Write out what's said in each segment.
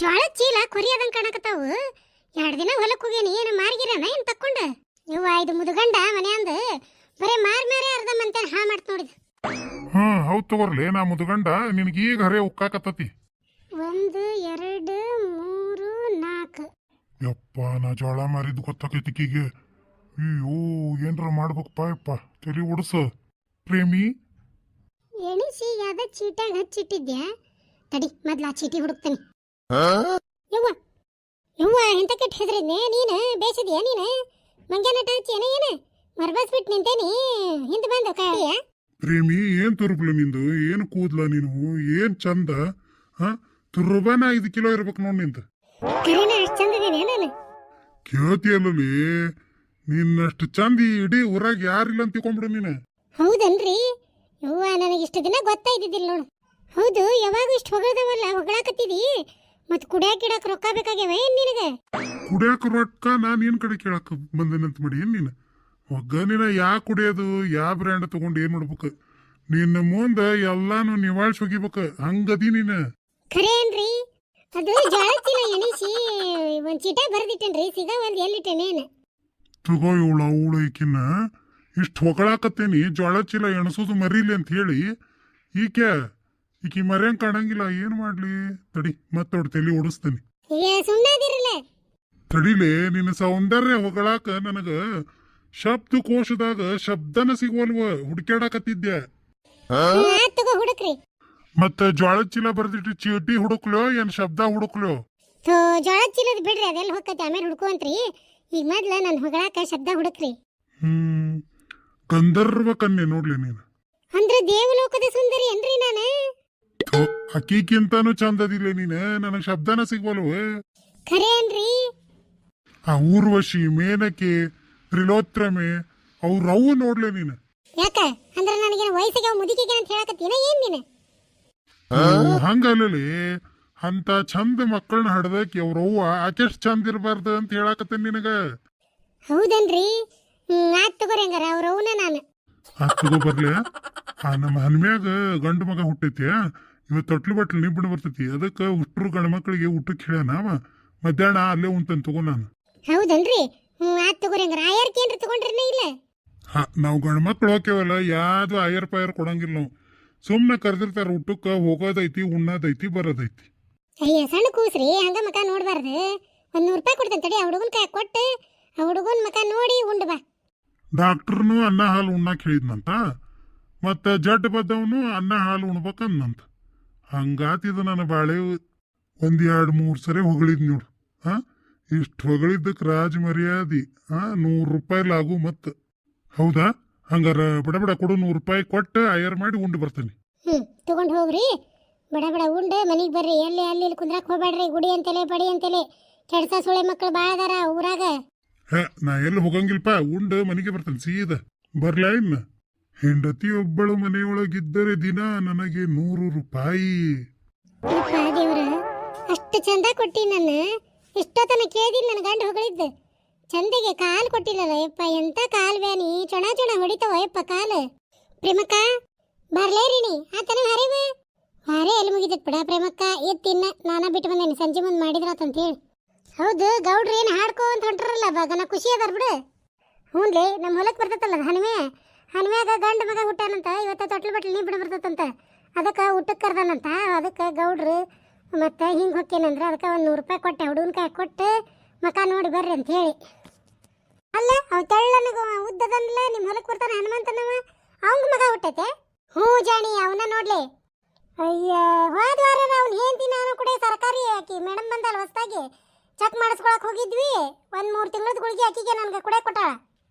ಜ್ವಾಳದ ಚೀಲ ಕೊರಿಯದಂಗೆ ಕಾಣಕತ್ತಾವು. 2 ದಿನ ಹೊಲಕ್ಕೆ ಹೋಗ್ಯಾನಿ, ಏನು ಮಾರ್ಗಿರನ ಏನು ತಕ್ಕೊಂಡ? ಇವ್ವ ಇದು ಮುದುಗಂಡ ಮನೆಯಂದು ಬರೀ ಮಾರೇ ಅರ್ಧ ಮಂತೇನು ಹಾಳು ಮಾಡ್ತ ನೋಡಿದ. ಹೌದು ತಗೋರ್ಲಿ, ನಾ ಮುದುಗಂಡ ನಿನಗೆ ಈಗ ಹರೇ ಉಕ್ಕಾಕತ್ತತಿ. 1 2 3 4. ಯಪ್ಪ, ನಾ ಜೋಳ ಮಾರಿದ್ದು ಗೊತ್ತಾಕೈತಿ ಕೀಗೆ. ಅಯ್ಯೋ, ಏನ್ರ ಮಾಡ್ಬೇಕಪ್ಪ ಯಪ್ಪ, ತಲೆ ಓಡಿಸ. ಪ್ರೇಮಿ ಎಣಿಸಿ ಯಾವ್ದ ಚೀಟ್ಯಾಗ ಹಚ್ಚಿಟ್ಟಿದ್ಯಾ? ತಡಿ ಮೊದ್ಲು ಆ ಚೀಟಿ ಹುಡುಕ್ತೇನೆ. ಯವ್ವ ಯವ್ವ, ಎಂತ ಕೆಟ್ಟ ಹೆಸರಿದ್ನೆ ನೀನು. ಬೇಸಿದ್ಯಾ ನೀನು? ಮಂಗ್ಯಾನಟ ಹಚ್ಚೇನ ಏನು ಮರ್ಬಸ್ಬಿಟ್ಟು ನಿಂತೇನಿ, ಹಿಂದೆ ಬಂದು ಕಾಯ. ಪ್ರೇಮಿ, ಏನ್ ತುರುಬ್ಲ ನಿಂದು, ಏನ್ ಕೂದ್ಲ ನೀನು, ಏನ್ ಚಂದ. ತುರುಬನ 5 ಕಿಲೋ ಇರ್ಬೇಕು ನೋಡ್ ನಿಂದ. ಕರೆನ ಅಷ್ಟು ಚಂದಿದ್ದೀನಿ ನಾನು. ಕೇಳ್ತಿಯಲ್ಲೇ, ನಿನ್ನಷ್ಟು ಚಂದ ಇಡೀ ಊರಾಗ ಯಾರಿಲ್ಲ ಅಂತ ತಿಳ್ಕೊಂಡ್ಬಿಡು ನೀನು. ಹೌದನ್ರಿ? ಯವ್ವ, ನನಗೆ ಇಷ್ಟು ದಿನ ಗೊತ್ತಾಯ್ತಿದ್ದಿಲ್ಲ ನೋಡು. ಹೌದು, ಯಾವಾಗ ಇಷ್ಟು ಹೊಗಳದವಲ್ಲ, ಹೊಗಳಾಕತ್ತಿದಿ. ಮತ್ ಕುಡಿಯಾಕ ರೊಕ್ಕ ಬೇಕಾಗ್ಯಾವ ಏನ್ ನಿನಗೆ? ಕುಡಿಯಾಕ ರೊಕ್ಕ ನಾನು ಏನ್ ಕಡೆ ಕೇಳಾಕ ಬಂದೇನಂತ ಮಾಡಿ ಏನ್ ನೀನು? ಒಗ್ಗ ನೀನ ಯಾ ಕುಡಿಯೋದು, ಯಾ ಬ್ರ್ಯಾಂಡ್ ತಗೊಂಡು ಏನ್ ಮಾಡ್ಬೇಕು? ನಿನ್ನ ಮುಂದ ಎಲ್ಲಾನು ನಿವಾಳ್ಸಿ ಹೋಗಿಬೇಕು, ಹಂಗದಿ ನೀನು. ಖರೆ ಏನ್ರಿ? ಅದು ಜೋಳದ ಚೀಲ ಎಣಿಸಿ ಒಂದ್ ಚೀಟ ಬರ್ದಿಟ್ಟೇನ್ರಿ, ಸಿಗಾವಲ್ದು ಎಲ್ಲಿಟ್ಟೇನೇನು? ತಗೋ ಇವಳು ಈಕಿನ ಇಷ್ಟು ಹೊಗಳಾಕತ್ತೇನಿ, ಜೋಳದ ಚೀಲ ಎಣಸೋದು ಮರೀಲಿ ಅಂತ ಹೇಳಿ. ಈಕಿ ಮರ್ಯಂಗ್ ಕಾಣಂಗಿಲ್ಲ, ಏನ್ ಮಾಡ್ಲಿ? ತಡಿ ಮತ್ತೊಡ್ ತಲೆ ಓಡಿಸ್ತೇನೆ. ಸುಮ್ಮನಾದಿರಲ್ಲ. ತಡಿಲೆ, ನಿನ್ನ ಸೌಂದರ್ಯ ಹೊಗಳಾಕ ನನಗ ಶಬ್ದಕೋಶದಾಗ ಶಬ್ದನ ಸಿಗುವಲ್ವ, ಹುಡುಕ್ಯಾಡಕತ್ತಿದ್ದೆ. ತಗೋ ಹುಡುಕ್ರಿ. ಮತ್ತ ಜೋಳದ ಚೀಲ ಬರ್ದಿಟ್ಟು ಚೀಟಿ ಹುಡುಕ್ಲೋ ಏನ್ ಶಬ್ದ ಹುಡುಕ್ಲೋ? ಜೋಳದ ಚೀಲದ ಬಿಡ್ರಿ, ಅದೆಲ್ಲ ಹೊಕ್ಕತಿ, ಆಮೇಲೆ ಹುಡ್ಕುವಂತ್ರಿ. ಈಗ ಮೊದ್ಲ ನನ್ ಹೊಗಳಾಕ ಶಬ್ದ ಹುಡುಕ್ರಿ. ಗಂಧರ್ವ ಕನ್ಯೆ ನೋಡ್ಲಿ ನೀನು. ಅಂದ್ರೆ ದೇವಲೋಕದ ಸುಂದರಿ ಏನ್ರಿ ನಾನು? ಅಕ್ಕಿಗಿಂತಾನು ಚಂದದಿಲ್ಲ ನೀನು, ನನಗ್ ಶಬ್ದನ ಸಿಗ್ವಲ್ವ. ಖರೆ ಏನ್ರಿ? ಆ ಊರ್ವಶಿ, ಮೇನಕೆ, ತ್ರಿಲೋತ್ರಮೆ ಅವ್ರವು ನೋಡ್ಲೆ ನೀನು. ಯಾಕ ಅಂದ್ರೆ ನನಗೇನು ವಯಸ್ಸಿಗೆ ಮುದುಕಿಗೆ ಅಂತ ಹೇಳಕತ್ತೀನ ಏನ್ ನೀನು? ಹಂಗಲ್ಲೇ, ಅಂತ ಚಂದ ಮಕ್ಕಳನ್ನ ಹಡ್ದಕ್ಕೆ ಅವ್ರವ್ವ ಆಕೆಷ್ಟು ಚಂದ ಇರಬಾರ್ದು ಅಂತ ಹೇಳಾಕತ್ತೇನೆ ನಿನಗ. ಹೌದನ್ರಿ? ಆತ್ ತಗೋರಿ, ಹಂಗಾರ ಅವ್ರವ್ನ ನಾನು. ತಗೋ ಬರ್ಲಿ. ನಮ್ಮ ಹನ್ಮ್ಯಾಗ ಗಂಡು ಮಗ ಹುಟ್ಟೈತಿ, ಇವತ್ತು ತೊಟ್ಲು ಬಟ್ಲು ನಿಬ್ಬಣ ಬರ್ತೈತಿ. ಅದಕ್ಕೆ ಹುಟ್ಟರು ಗಂಡು ಮಕ್ಕಳಿಗೆ ಊಟಕ್ಕೆ ಹೇಳ್ಯಾನ, ಮಧ್ಯಾಹ್ನ ಅಲ್ಲೇ ಉಂತನ್ ತಗೋ ನಾನು. ಹೌದನ್ರಿ? ಆತ್ ತಗೋರಿ, ಹಂಗಾರ ಆಯರ್ಕೇನ್ರಿ ತಗೊಂಡ್ರನೇ ಇಲ್ಲ? ನಾವು ಗಂಡು ಮಕ್ಳು ಹೋಗ್ಯವಲ್ಲ, ಯಾವ್ದು ಆಯರ್ ಪಾಯರ್ ಕೊಡಂಗಿಲ್ಲ ನಾವು. ಸುಮ್ಮನೆ ಕರೆದಿರ್ತಾರ ಊಟಕ್ಕೆ, ಹೋಗೋದೈತಿ, ಉಣ್ಣೋದೈತಿ, ಬರೋದೈತಿ. ಅಯ್ಯ ಸಣ್ಣ ಕೂಸ್ರಿ, ಹಂಗ ಮಕ ನೋಡ್ಬಾರ್ದು. 100 ರೂಪಾಯಿ ಕೊಡ್ತೇನೆ ತಡಿ, ಆ ಹುಡುಗನ ಕೈ ಕೊಟ್ಟು ಆ ಹುಡುಗನ ಮಕ ನೋಡಿ ಉಂಡು ಬಾ. ಡಾಕ್ಟರ್ನು ಅನ್ನ ಹಾಲು ಉಣ್ಣಾಕ್ ಹೇಳಿದ್ನಂತ, ಮತ್ತೆ ಜಡ್ ಬದ್ದವನು ಅನ್ನ ಹಾಲು ಉಣ್ಬೇಕಂದಂತ. ಹಂಗಾತಿದ ನನ್ನ ಬಾಳೆ 1-2-3 ಸರಿ ಹೊಗಳಿದ್ ನೋಡು. ಇಷ್ಟು ಹೊಗಳಿದ್ದಕ್ಕೆ ರಾಜ ಮರ್ಯಾದಿ 100 ರೂಪಾಯಿ ಲಾಗು ಮತ್ತ. ಹೌದಾ? ಹಂಗಾರ ಬಡ ಬಡ ಕೊಡು, 100 ರೂಪಾಯಿ ಕೊಟ್ಟು ಆಯರ್ ಮಾಡಿ ಉಂಡು ಬರ್ತೇನೆ. ತಗೊಂಡು ಹೋಗ್ರಿ, ಬಡ ಬಡ ಉಂಡು ಮನಿಗೆ ಬರ್ರಿ. ಎಲ್ಲಿ ಅಲ್ಲಿ ಕುಂದ್ರಾಕ್ ಹೋಗ್ಬೇಡ್ರಿ, ಗುಡಿ ಅಂತಲೇ ಬಡಿ ಅಂತಲೇ ಕೆಡ್ಸ ಸುಳೆ ಮಕ್ಕಳು ಭಾಳ ಅದಾರ ಊರಾಗ. ನಾ ಎಲ್ಲಿ ಹೋಗಂಗಿಲ್ಪ, ಉಂಡು ಮನೆಗೆ ಬರ್ತೇನೆ ಸೀದಾ. ಬರ್ಲಾ ಇನ್ನ? ಹೆಂಡತಿ ಒಬ್ಬಳು ಮನೆಯೊಳಗಿದ್ದರೆ ದಿನ ನನಗೆ 100 ರೂಪಾಯಿ. ದೇವ್ರ, ಅಷ್ಟು ಚಂದ ಕೊಟ್ಟಿ. ನನ್ನ ಎಷ್ಟೊತ್ತನ ಕೇಳಿದಿಲ್ಲ ನನ್ನ ಗಂಡ ಹೊಗಳಿದ್ದು. ಚಂದಿಗೆ ಕಾಲು ಕೊಟ್ಟಿಲ್ಲಲ್ಲ ಯಪ್ಪ, ಎಂತ ಕಾಲ್ ಬ್ಯಾನಿ, ಚೊಣ ಚೊಣ ಹೊಡಿತಾವ ಯಪ್ಪ ಕಾಲು. ಪ್ರೇಮಕ್ಕ ಬರ್ಲೇರಿನಿ ಆತನ ಹರಿವ ಹಾರೇ ಎಲ್ಲಿ ಮುಗಿದತ್ ಬಿಡ. ಪ್ರೇಮಕ್ಕ ಎತ್ತಿನ್ನ ನಾನ ಬಿಟ್ಟು ಬಂದೇನಿ, ಸಂಜೆ ಮುಂದೆ ಮಾಡಿದ್ರಾತಂತ ಹೇಳಿ. ಹೌದು, ಗೌಡ್ರು ಏನು ಹಾಡ್ಕೋ ಅಂತ ಹೊಂಟ್ರಲ್ಲ ಬಾಗನ, ಖುಷಿ ಅದಾರ ಬಿಡು. ಹ್ಞೂನ್ಲಿ, ನಮ್ಮ ಹೊಲಕ್ಕೆ ಬರ್ತೈತಲ್ಲ ಹನುಮ್ಯಾಗ ಗಂಡು ಮಗ ಹುಟ್ಟಾನಂತ. ಇವತ್ತ ತೊಟ್ಲು ಬಟ್ಲು ನೀ ಬಿಡ ಬರ್ತೈತಂತ. ಅದಕ್ಕೆ ಊಟಕ್ಕೆ ಕರ್ದಾನಂತ. ಅದಕ್ಕೆ ಗೌಡ್ರು ಮತ್ತೆ ಹಿಂಗೆ ಹೊಕ್ಕೇನಂದ್ರೆ ಅದಕ್ಕೆ 100 ರೂಪಾಯಿ ಕೊಟ್ಟೆ, ಹುಡುಗನ ಕೈ ಕೊಟ್ಟು ಮಕ ನೋಡಿ ಬರ್ರಿ ಅಂತ ಹೇಳಿ. ಅಲ್ಲ ಅವ್ ತೆಳ್ಳನಗ ಉದ್ದದಲ್ಲ, ನಿಮ್ಮ ಹೊಲಕ್ಕೆ ಬರ್ತಾನೆ ಹನುಮಂತನವ, ಅವಂಗ ಮಗ ಹುಟ್ಟೈತೆ. ಹ್ಞೂ ಜಾಣಿ, ಅವನ ನೋಡ್ಲಿ. ಅಯ್ಯ, ಹೋದ ವಾರ ಅವ್ನು ಹೇಳ್ತಿ ನಾನು ಕೂಡ ಸರ್ಕಾರಿ ಆಕಿ ಮೇಡಮ್ ಬಂದಲ್ಲ ಹೊಸ್ದಾಗಿ ಚೆಕ್ ಮಾಡಿಸ್ಕೊಳಕ್ ಹೋಗಿದ್ವಿ. 1-3 ತಿಂಗಳದ ಗುಳಿಗೆ ಆಕಿಗೆ ನನಗೆ ಕುಡೆ ಕೊಟ್ಟಾಳ.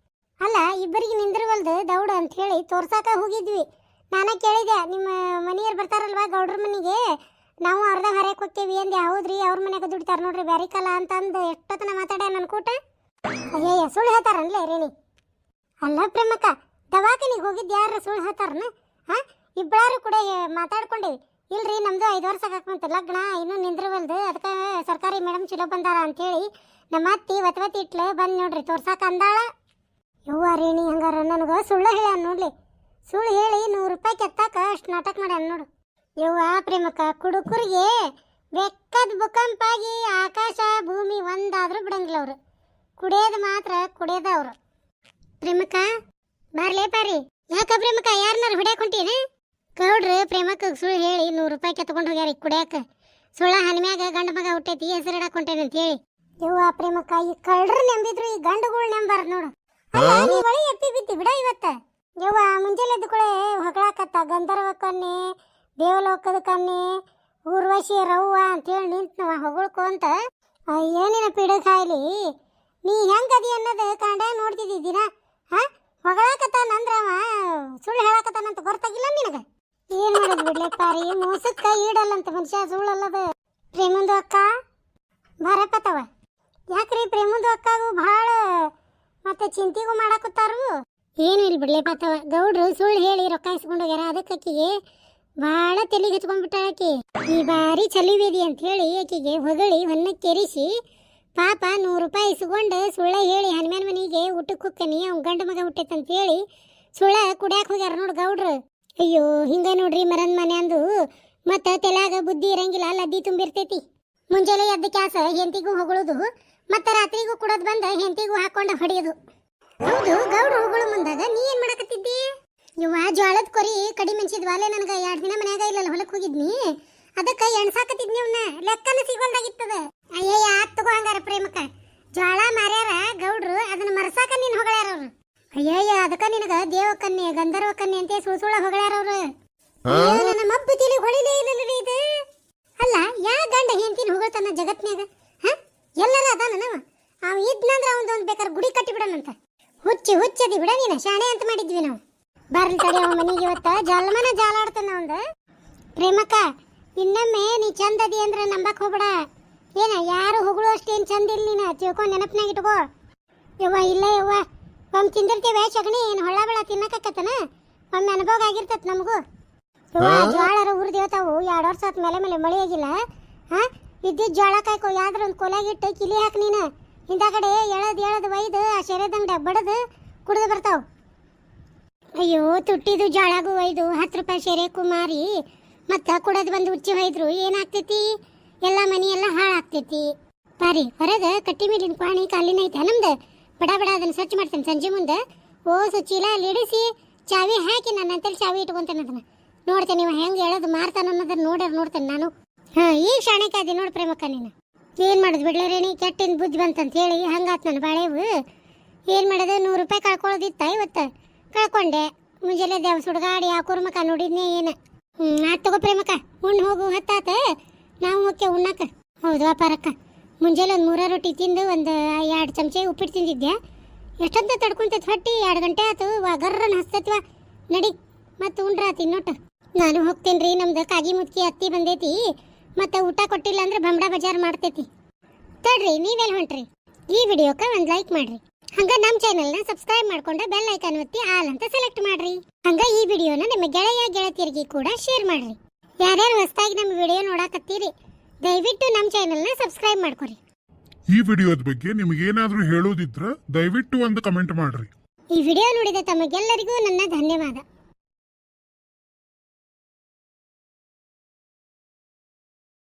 ಅಲ್ಲ, ಇಬ್ಬರಿಗೆ ನಿಂದಿರವಲ್ದು ದೌಡ ಅಂತ ಹೇಳಿ ತೋರ್ಸಾಕ ಹೋಗಿದ್ವಿ. ನಾನೇ ಕೇಳಿದೆ, ನಿಮ್ಮ ಮನೆಯವ್ರು ಬರ್ತಾರಲ್ವಾ ಗೌಡ್ರ ಮನೆಗೆ, ನಾವು ಅರ್ಧ ಹರಕ್ಕೆ ಹೋಗ್ತೇವಿ ಅಂದೆ. ಹೌದ್ರಿ, ಅವ್ರ ಮನೆಗೆ ದುಡಿತಾರ ನೋಡ್ರಿ ಬ್ಯಾರಿ ಕಾಲ ಅಂತಂದು ಎಷ್ಟೊತ್ತನ ಮಾತಾಡ ನನ್ನ ಕೂಟ. ಅಯ್ಯಯ್ಯ, ಸುಳ್ಳು ಹೇಳ್ತಾರನ್ಲೇ ರೇಣಿ. ಅಲ್ಲ ಪ್ರೇಮಕ್ಕ, ದವಾಖಾನಿಗೆ ಹೋಗಿದ್ದು ಯಾರು ಸುಳ್ಳು ಹೇಳ್ತಾರನ? ಇಬ್ಬರು ಕೂಡ ಮಾತಾಡ್ಕೊಂಡೇವಿ. ಇಲ್ರಿ, ನಮ್ದು 5 ವರ್ಷ ಹಾಕಂತ ಲಗ್ನ, ಇನ್ನೂ ನಿಂದ್ರವಲ್ದು, ಅದಕ್ಕೆ ಸರ್ಕಾರಿ ಮೇಡಮ್ ಚಲೋ ಬಂದಾರ ಅಂತೇಳಿ ನಮ್ಮ ಅತ್ತಿ ಒತ್ವತಿ ಇಟ್ಲು ಬಂದು ನೋಡ್ರಿ ತೋರ್ಸಾಕ ಅಂದಾಳ. ಯವ್ವ ರೇಣಿ, ಹಂಗಾರ ನನಗೆ ಸುಳ್ಳು ಹೇಳ್ಯಾನ ನೋಡ್ಲಿ. ಸುಳ್ಳು ಹೇಳಿ 100 ರೂಪಾಯಿ ಕೆತ್ತಾಕ ಅಷ್ಟು ನಾಟಕ ಮಾಡ್ಯಾನ ನೋಡು. ಯವ್ವ ಪ್ರೇಮಕ್ಕ, ಕುಡುಕರಿಗೆ ಬೆಕ್ಕದ ಭೂಕಂಪ ಆಗಿ ಆಕಾಶ ಭೂಮಿ ಒಂದಾದ್ರೂ ಬಿಡಂಗಿಲ್ಲ ಅವರು. ಕುಡಿಯೋದು ಮಾತ್ರ ಕುಡಿಯೋದ ಅವರು. ಪ್ರೇಮಕ್ಕ ಬಾರ್ಲೇ ಪಾರಿ. ಯಾಕ ಪ್ರೇಮಕ್ಕ ಯಾರನ್ನಾರು ಹೊಡ್ಯಾಕ್ ಹೊಂಟೀನ? ಗೌಡ್ರು ಪ್ರೇಮಕ್ಕ ಸುಳ್ಳು ಹೇಳಿ 100 ರೂಪಾಯಿ ಕೆತ್ಕೊಂಡು ಹೋಗ್ಯಾರ ಕುಡಿಯಾಕ. ಸುಳ್ಳ ಹನಿಮ್ಯಾಗ ಗಂಡ ಮಗ ಹುಟ್ಟೈತಿ ಹೆಸರು ಇಡಾಕ್ ಹೊಂಟೇನೆ ಅಂತ ಹೇಳಿ. ಯವ್ವ ಪ್ರೇಮಕ್ಕ ಈ ಕಳ್ರು ನೆಂಬಿದ್ರು ಈ ಗಂಡುಗಳು ನೆಂಬಾರ್ದು ನೋಡು. ಅಲ್ಲ ನೀ ಒಳಿ ಎಪ್ಪಿ ಬಿತ್ತಿ ಬಿಡ ಇವತ್ತ. ಯವ್ವ ಮುಂಜಾನೆ ಎದ್ದು ಕೂಳೆ ಹೊಗಳಾಕತ್ತ ಗಂಧರ್ವ ಕನ್ನೆ, ದೇವಲೋಕದ ಕನ್ನೆ, ಊರ್ವಶಿ ರವ್ವ ಅಂತೇಳಿ ನಿಂತವ ಹೊಗಳ್ಕೊಂತ. ಏನಿನ ಪಿಡುಗಾಯ್ಲಿ ನೀ ಹೆಂಗದಿ ಅನ್ನೋದು ಕಂಡ ನೋಡ್ತಿದ್ದಿ ದಿನ. ಹೊಗಳಾಕತ್ತಾನಂದ್ರ ಸುಳ್ಳು ಹೇಳಾಕತ್ತಾನಂತ ಗೊತ್ತಾಗಿಲ್ಲ ನಿನಗ. ಏನ್ ಮಾಡೋದು ಬಿಡ್ಲೆ ಪಾರಿ, ಮೋಸಕ್ಕ ಈಡಲ್ಲಂತ ಮನುಷ್ಯ ಸುಳ್ಳಲ್ಲದ. ಪ್ರೇಮಂದು ಅಕ್ಕ ಬರಪತ್ತವ. ಯಾಕ್ರಿ ಪ್ರೇಮಂದು ಅಕ್ಕಗೂ ಭಾಳ ಮತ್ತೆ ಚಿಂತಿಗೂ ಮಾಡಾಕತ್ತಾರು. ಏನು ಇಲ್ಲ ಬಿಡ್ಲೆ ಪತ್ತವ. ಗೌಡ್ರು ಸುಳ್ಳು ಹೇಳಿ ರೊಕ್ಕ ಇಸ್ಕೊಂಡು ಹೋಗ್ಯಾರ. ಅದಕ್ಕೆ ಆಕಿಗೆ ಭಾಳ ತಲೆಗೆ ಹಚ್ಕೊಂಡ್ಬಿಟ್ಟಾಳ. ಆಕಿ ಈ ಬಾರಿ ಚಲಿವೇದಿ ಅಂತ ಹೇಳಿ ಆಕಿಗೆ ಹೊಗಳಿ ಹೊನ್ನಕ್ಕೆರಿಸಿ ಪಾಪ 100 ರೂಪಾಯಿ ಇಸ್ಕೊಂಡು ಸುಳ್ಳ ಹೇಳಿ ಹನುಮಾನ್ ಮನಿಗೆ ಊಟಕ್ಕೆ ಹೋಗ್ತಾನೆ ಅವ್ನ ಗಂಡ ಮಗ ಹುಟ್ಟೈತಂತ ಹೇಳಿ ಸುಳ್ಳ ಕುಡ್ಯಾಕ ಹೋಗ್ಯಾರ ನೋಡು ಗೌಡ್ರು. ಅಯ್ಯೋ ಹಿಂಗ ನೋಡ್ರಿ ಮರನ್ ಮನೆ ಅಂದು ಮತ್ತ ತೆಲಾಗ ಬುದ್ಧಿ ಇರಂಗಿಲ್ಲ, ಲದ್ದಿ ತುಂಬಿರ್ತೈತಿ. ಮುಂಜಾನೆ ಎದ್ದ ಕ್ಯಾಸ ಹೆಂತಿಗೂ ಹೊಗಳೋದು, ಮತ್ತ ರಾತ್ರಿಗೂ ಕುಡೋದು ಬಂದ ಹೆಂತಿಗೂ ಹಾಕೊಂಡ ಹೊಡೆಯೋದು. ಹೌದು ಗೌಡ್ರು ಹೊಗಳು ಮುಂದಾಗ ನೀ ಏನ್ ಮಾಡಕತ್ತಿದ್ದಿ? ಇವ ಜೋಳದ ಕೊರಿ ಕಡಿ ಮೆಣಸಿದ್ವಾಲೆ ನನಗ 2 ದಿನ ಮನ್ಯಾಗ ಇಲ್ಲಲ್ಲ ಹೊಲಕ್ ಹೋಗಿದ್ನಿ. ಅದಕ್ಕ ಎಣ್ಸಾಕತ್ತಿದ್ನಿ ಅವನ್ನ ಲೆಕ್ಕನ ಸಿಗೋಲ್ದಾಗಿತ್ತದ. ಅಯ್ಯಯ್ಯ ಆತ್ ತಗೋ ಹಂಗಾರ ಪ್ರೇಮಕ್ಕ. ಜೋಳ ಮಾರ್ಯಾರ ಗೌಡ್ರು ಅದನ್ನ ಮರಸಾಕ ನೀನ್ ಹೊಗಳಾರ ಅವ್ರು. ಅಯ್ಯಯ್ಯ ಅದಕ್ಕ ನಿನಗ ದೇವಕನ್ಯೆ ಗಂಧರ್ವ ಕನ್ಯೆ ಅಂತ ಸುಳ್ಳ ಹೊಗಳಾರ ಅವ್ರು. ನನ್ನ ಮಬ್ಬು ತಿಳಿ ಹೊಳಿಲೇ ಇಲ್ಲರಿ ಇದು. ಅಲ್ಲ ಯಾ ಗಂಡ ಹೆಂತಿನ ಹೊಗಳ್ತಾನ ಜಗತ್ನ್ಯಾಗ? ಎಲ್ಲರ ಅದಾನವ ಅವ ಇದ್ನಂದ್ರ ಅವನದೊಂದು ಬೇಕಾದ್ರೆ ಗುಡಿ ಕಟ್ಟಿ ಬಿಡೋಣಂತ. ಹುಚ್ಚದಿ ಬಿಡ ನೀನ ಶಾಣೆ ಅಂತ ಮಾಡಿದ್ವಿ ನಾವು. ಬರ್ಲಿ ತಡಿ ಅವ ಮನೆಗೆ ಇವತ್ತ ಜಲ್ಮನ ಜಾಲಾಡ್ತಾನ ಅವಂದ. ಪ್ರೇಮಕ್ಕ ಇನ್ನೊಮ್ಮೆ ನೀ ಚಂದದಿ ಅಂದ್ರ ನಂಬಕ್ ಹೋಗ್ಬೇಡ. ಏನ ಯಾರು ಹೊಗಳು ಅಷ್ಟೇನು ಚಂದ ಇಲ್ಲ, ನೀನ ತಿಳ್ಕೊಂಡು ನೆನಪನಾಗ ಇಟ್ಕೋ. ಯವ್ವ ಇಲ್ಲ ಯವ್ವ, ಒಮ್ಮೆ ತಿಂದಿರ್ತೇವೆ ಸಗಣಿ ಏನು ಹೊಳ್ಳ ಬೆಳ ತಿನ್ನಕತ್ತನ ಒಮ್ಮೆ ಅನುಭವ ಆಗಿರ್ತತ್ ನಮಗೂ. ಜೋಳರ ಉರ್ದೇವತಾವು 2 ವರ್ಷ ಆತ ಮೇಲೆ ಮಳೆ ಆಗಿಲ್ಲ. ಇದ್ದಿದ್ದು ಜೋಳ ಕಾಯ್ಕೋ ಯಾವ್ದ್ರ ಒಂದು ಕೊಲೆಗಿಟ್ಟು ಕಿಲಿ ಹಾಕಿ ನೀನು. ಹಿಂದಾಗಡೆ ಎಳದ್ ಒಯ್ದು ಆ ಶೆರೆದಂಗಡೆ ಬಡದು ಕುಡ್ದು ಬರ್ತಾವ. ಅಯ್ಯೋ ತುಟ್ಟಿದು ಜೋಳಗೂ ಒಯ್ದು 10 ರೂಪಾಯಿ ಶೆರೆಕು ಮಾರಿ ಮತ್ತ ಕುಡದ್ ಬಂದು ಉಚ್ಚಿ ಒಯ್ದ್ರು ಏನಾಗ್ತೈತಿ? ಎಲ್ಲ ಮನಿ ಎಲ್ಲ ಹಾಳಾಗ್ತೈತಿ. ಪಾರಿ ಹೊರಗೆ ಕಟ್ಟಿ ಮೀಡಿನ ಪಾಣಿ ಕಾಲಿನ ಐತೆ ನಮ್ದು. ಬಡ ಅದನ್ನ ಸ್ವಚ್ಛ ಮಾಡ್ತೇನೆ ಸಂಜೆ ಮುಂದೆ. ಚೀಲ ಅಲ್ಲಿ ಇಡಿಸಿ ಚಾವಿ ಹಾಕಿ ನನ್ನ ಅಂತೇಳಿ ಚಾವಿ ಇಟ್ಕೊಂತೇನೆ. ಅದನ್ನ ನೋಡ್ತೇನೆ ನೀವು ಹೆಂಗೆ ಹೇಳೋದು ಮಾರ್ತಾನ ಅನ್ನೋದನ್ನ ನೋಡ್ತೇನೆ ನಾನು. ಈಗ ಶಾಣೆಕಾದಿ ನೋಡು ಪ್ರೇಮಕ್ಕ ನೀನು. ಏನು ಮಾಡೋದು ಬಿಡ್ಲೇರೇಣಿ, ಕೆಟ್ಟಿನ ಬುದ್ಧಿ ಬಂತಂತ ಹೇಳಿ ಹಂಗಾತ್ ನನ್ನ ಬಾಳೆವು. ಏನು ಮಾಡೋದು 100 ರೂಪಾಯಿ ಕಳ್ಕೊಳ್ಳೋದಿತ್ತ ಇವತ್ತು ಕಳ್ಕೊಂಡೆ. ಮುಂಜಾನೆ ದೇವ ಸುಡ್ಗಾಡಿ ಆ ಕುರ್ಮಕ್ಕ ನೋಡಿದ್ನೇ ಏನು. ಆತ್ ತಗೋ ಪ್ರೇಮಕ್ಕ, ಉಣ್ಣು ಹೋಗು ಹೊತ್ತಾತ ನಾವು ಓಕೆ ಉಣ್ಣಕ್ಕ. ಹೌದು ಅಪಾರಕ್ಕ, ಮುಂಜಾನೆ ಒಂದು 3 ರೊಟ್ಟಿ ತಿಂದು ಒಂದು 2 ಚಮಚೆ ಉಪ್ಪಿಟ್ಟು ತಿಂದಿದ್ದೆ. ಎಷ್ಟಂತ ತಡ್ಕೊಂತೈತೆ ಹೊಟ್ಟಿ 2 ಗಂಟೆ ಆಯ್ತು. ಗರ್ರನ ಹಸ್ತತ್ವ ನಡಿ ಮತ್ತು ಉಂಡ್ರಾತಿ ನೋಟು. ನಾನು ಹೋಗ್ತೇನೆ ರೀ, ನಮ್ದು ಕಾಗಿ ಮುದ್ಕಿ ಅತ್ತಿ ಬಂದೈತಿ. ಮತ್ತು ಊಟ ಕೊಟ್ಟಿಲ್ಲ ಅಂದ್ರೆ ಬಂಬಡ ಬಜಾರ್ ಮಾಡ್ತೈತಿ. ತಡ್ರಿ ನೀವೆಲ್ಲ ಹೊಂಟ್ರಿ? ಈ ವಿಡಿಯೋಕ್ಕೆ ಒಂದು ಲೈಕ್ ಮಾಡ್ರಿ. ಹಂಗ ನಮ್ಮ ಚಾನೆಲ್ನ ಸಬ್ಸ್ಕ್ರೈಬ್ ಮಾಡ್ಕೊಂಡು ಬೆಲ್ ಐಕಾನ್ ಒತ್ತಿ ಆಲ್ ಅಂತ ಸೆಲೆಕ್ಟ್ ಮಾಡ್ರಿ. ಹಂಗ ಈ ವಿಡಿಯೋನ ನಿಮ್ಮ ಗೆಳತಿಯರಿಗೆ ಕೂಡ ಶೇರ್ ಮಾಡ್ರಿ. ಯಾರ್ಯಾರು ಹೊಸದಾಗಿ ನಮ್ಮ ವಿಡಿಯೋ ನೋಡಾಕತ್ತೀರಿ ದಯವಿಟ್ಟು ನಮ್ಮ ಚಾನೆಲ್ನ ಸಬ್ಸ್ಕ್ರೈಬ್ ಮಾಡ್ಕೊರಿ. ಈ ವಿಡಿಯೋದ ಬಗ್ಗೆ ನಿಮಗೇನಾದ್ರೂ ಹೇಳೋದಿದ್ರ ದಯವಿಟ್ಟು ಒಂದು ಕಮೆಂಟ್ ಮಾಡ್ರಿ. ಈ ವಿಡಿಯೋ ನೋಡಿದ ತಮಗೆಲ್ಲರಿಗೂ ನನ್ನ ಧನ್ಯವಾದ.